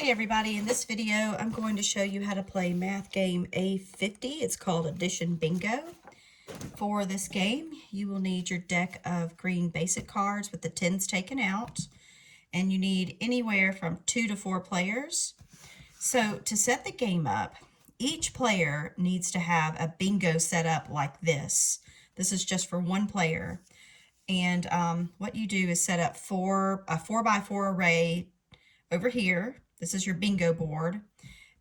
everybody, in this video I'm going to show you how to play math game A50. It's called Addition Bingo. For this game you will need your deck of green basic cards with the tens taken out, and you need anywhere from 2 to 4 players. So to set the game up, each player needs to have a bingo set up like this. This is just for one player, and what you do is set up a 4x4 array over here. This is your bingo board.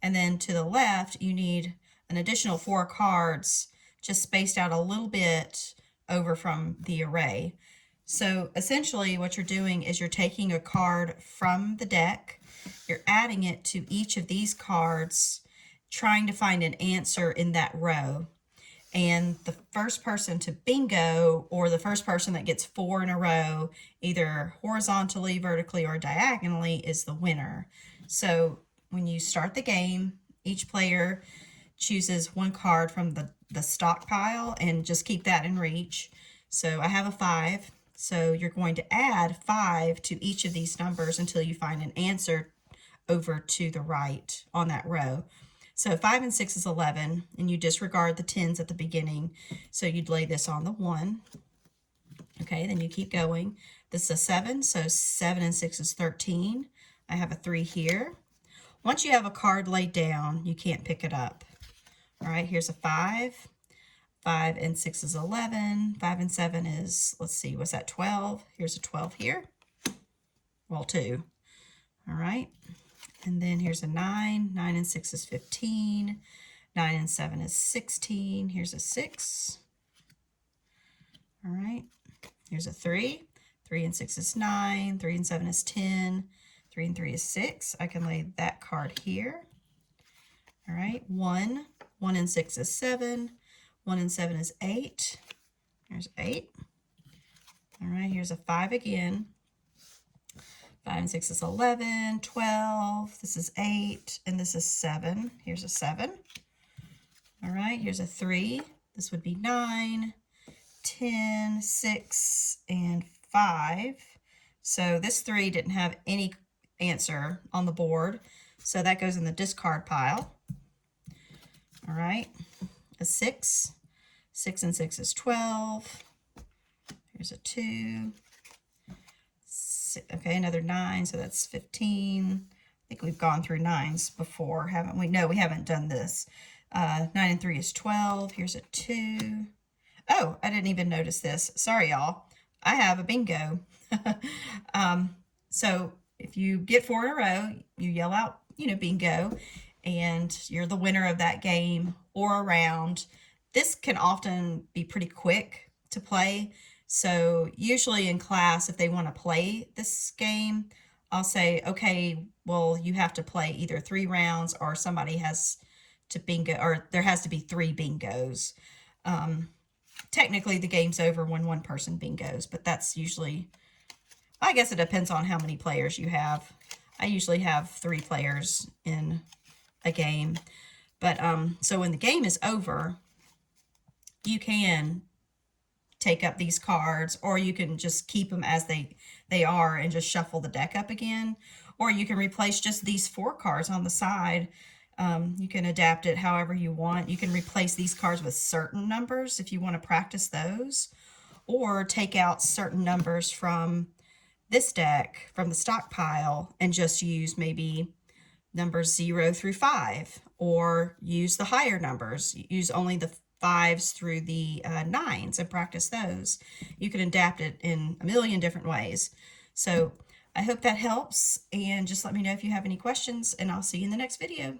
And then to the left, you need an additional 4 cards just spaced out a little bit over from the array. So essentially what you're doing is you're taking a card from the deck, you're adding it to each of these cards, trying to find an answer in that row. And the first person to bingo, or the first person that gets 4 in a row, either horizontally, vertically, or diagonally, is the winner. So when you start the game, each player chooses one card from the stockpile and just keep that in reach. So I have a 5. So you're going to add 5 to each of these numbers until you find an answer over to the right on that row. So 5 and 6 is 11, and you disregard the 10s at the beginning. So you'd lay this on the 1. Okay, then you keep going. This is a 7, so 7 and 6 is 13. I have a 3 here. Once you have a card laid down, you can't pick it up. All right, here's a 5. 5 and 6 is 11. 5 and 7 is, let's see, what's that, 12? Here's a 12 here. Well, 2. All right. And then here's a 9. 9 and 6 is 15. 9 and 7 is 16. Here's a 6. All right. Here's a 3. 3 and 6 is 9. 3 and 7 is 10. 3 and 3 is 6. I can lay that card here. All right. 1. 1 and 6 is 7. 1 and 7 is 8. There's 8. All right. Here's a 5 again. 5 and 6 is 11, 12, this is 8, and this is 7. Here's a 7. All right, here's a 3. This would be 9, 10, 6, and 5. So this 3 didn't have any answer on the board, so that goes in the discard pile. All right, a 6. 6 and 6 is 12. Here's a 2. Okay, another 9, so that's 15. I think we've gone through 9s before, haven't we? No, we haven't done this. 9 and 3 is 12. Here's a 2. Oh, I didn't even notice this. Sorry, y'all. I have a bingo. So if you get 4 in a row, you yell out, bingo, and you're the winner of that game or a round. This can often be pretty quick to play. So usually in class, if they want to play this game, I'll say, okay, well, you have to play either 3 rounds or somebody has to bingo, or there has to be 3 bingos. Technically, the game's over when one person bingos, but that's usually, I guess it depends on how many players you have. I usually have 3 players in a game. But so when the game is over, you can take up these cards, or you can just keep them as they are and just shuffle the deck up again, or you can replace just these 4 cards on the side. You can adapt it however you want. You can replace these cards with certain numbers if you want to practice those, or take out certain numbers from this deck, from the stockpile, and just use maybe numbers 0 through 5, or use the higher numbers. Use only the 5s through the 9s and practice those. You can adapt it in a million different ways. So I hope that helps, and just let me know if you have any questions, and I'll see you in the next video.